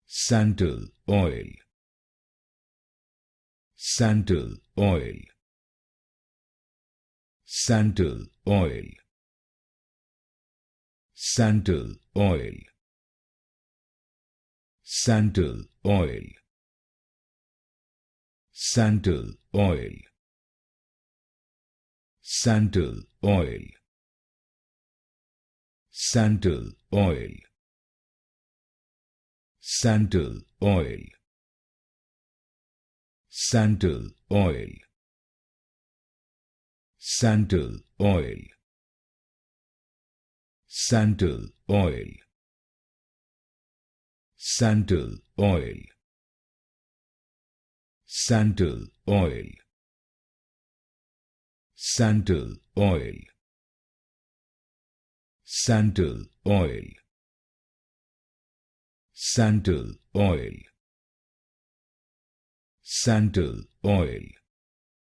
Santal Oil. Santal Oil. Santal Oil. Santal Oil. Santal Oil. Santal Oil. Santal Oil. Santal Oil. Santal Oil. Santal Oil. Santal Oil. Santal Oil. Santal Oil. Santal Oil. Santal Oil. Santal Oil. Santal Oil. Santal Oil.